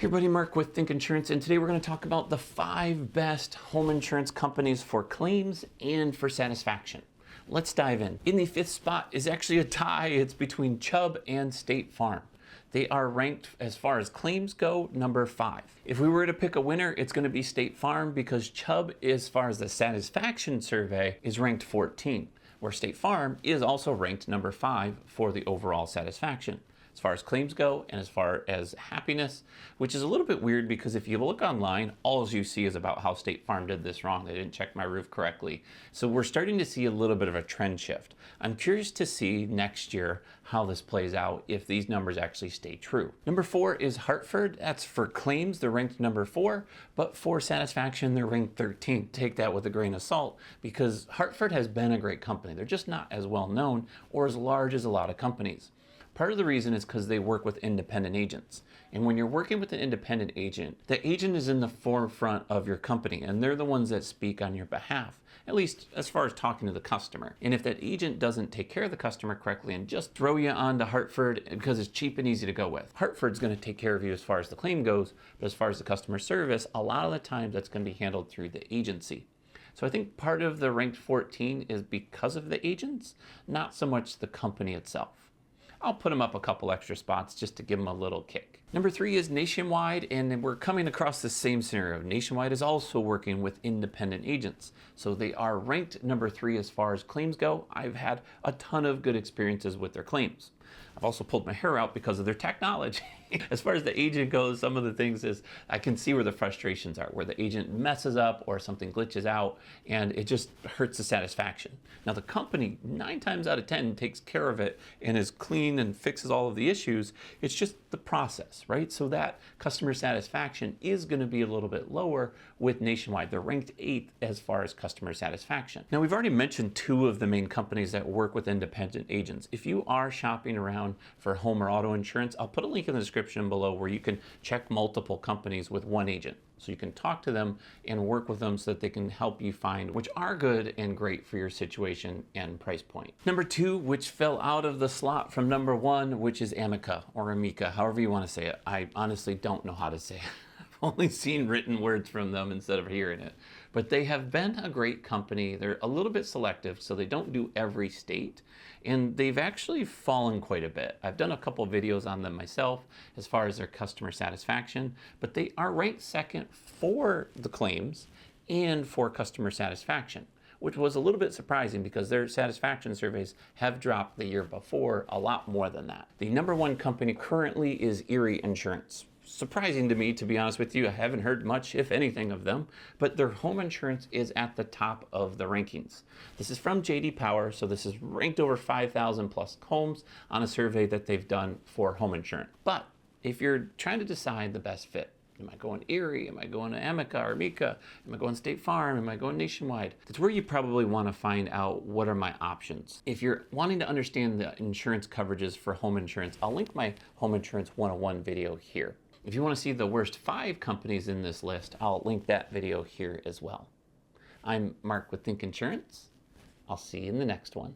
Hey everybody, Mark with Think Insurance, and today we're going to talk about the 5 best home insurance companies for claims and for satisfaction. Let's dive in. In the 5th spot is actually a tie. It's between Chubb and State Farm. They are ranked, as far as claims go, number 5. If we were to pick a winner, it's going to be State Farm because Chubb, as far as the satisfaction survey, is ranked 14, where State Farm is also ranked number 5 for the overall satisfaction, as far as claims go and as far as happiness, which is a little bit weird because if you look online, all you see is about how State Farm did this wrong. They didn't check my roof correctly. So we're starting to see a little bit of a trend shift. I'm curious to see next year how this plays out if these numbers actually stay true. Number 4 is Hartford. That's for claims. They're ranked number 4, but for satisfaction, they're ranked 13. Take that with a grain of salt because Hartford has been a great company. They're just not as well known or as large as a lot of companies. Part of the reason is because they work with independent agents. And when you're working with an independent agent, the agent is in the forefront of your company and they're the ones that speak on your behalf, at least as far as talking to the customer. And if that agent doesn't take care of the customer correctly and just throw you on to Hartford because it's cheap and easy to go with, Hartford's going to take care of you as far as the claim goes, but as far as the customer service, a lot of the times that's going to be handled through the agency. So I think part of the ranked 14 is because of the agents, not so much the company itself. I'll put them up a couple extra spots just to give them a little kick. Number 3 is Nationwide, and we're coming across the same scenario. Nationwide is also working with independent agents. So they are ranked number 3 as far as claims go. I've had a ton of good experiences with their claims. I've also pulled my hair out because of their technology. As far as the agent goes, some of the things is I can see where the frustrations are, where the agent messes up or something glitches out and it just hurts the satisfaction. Now the company 9 times out of 10 takes care of it and is clean and fixes all of the issues. It's just the process, right? So that customer satisfaction is going to be a little bit lower with Nationwide. They're ranked 8th as far as customer satisfaction. Now we've already mentioned 2 of the main companies that work with independent agents. If you are shopping around for home or auto insurance, I'll put a link in the description below where you can check multiple companies with one agent. So you can talk to them and work with them so that they can help you find which are good and great for your situation and price point. Number 2, which fell out of the slot from number 1, which is Amica or Amica, however you want to say it. I honestly don't know how to say it. I've only seen written words from them instead of hearing it. But they have been a great company. They're a little bit selective, so they don't do every state. And they've actually fallen quite a bit. I've done a couple videos on them myself as far as their customer satisfaction, but they are ranked 2nd for the claims and for customer satisfaction, which was a little bit surprising because their satisfaction surveys have dropped the year before a lot more than that. The number 1 company currently is Erie Insurance. Surprising to me, to be honest with you. I haven't heard much, if anything, of them, but their home insurance is at the top of the rankings. This is from J.D. Power, so this is ranked over 5,000 plus homes on a survey that they've done for home insurance. But if you're trying to decide the best fit, am I going Erie? Am I going to Amica or Amica? Am I going State Farm? Am I going Nationwide? That's where you probably want to find out what are my options. If you're wanting to understand the insurance coverages for home insurance, I'll link my Home Insurance 101 video here. If you want to see the worst 5 companies in this list, I'll link that video here as well. I'm Mark with Think Insurance. I'll see you in the next one.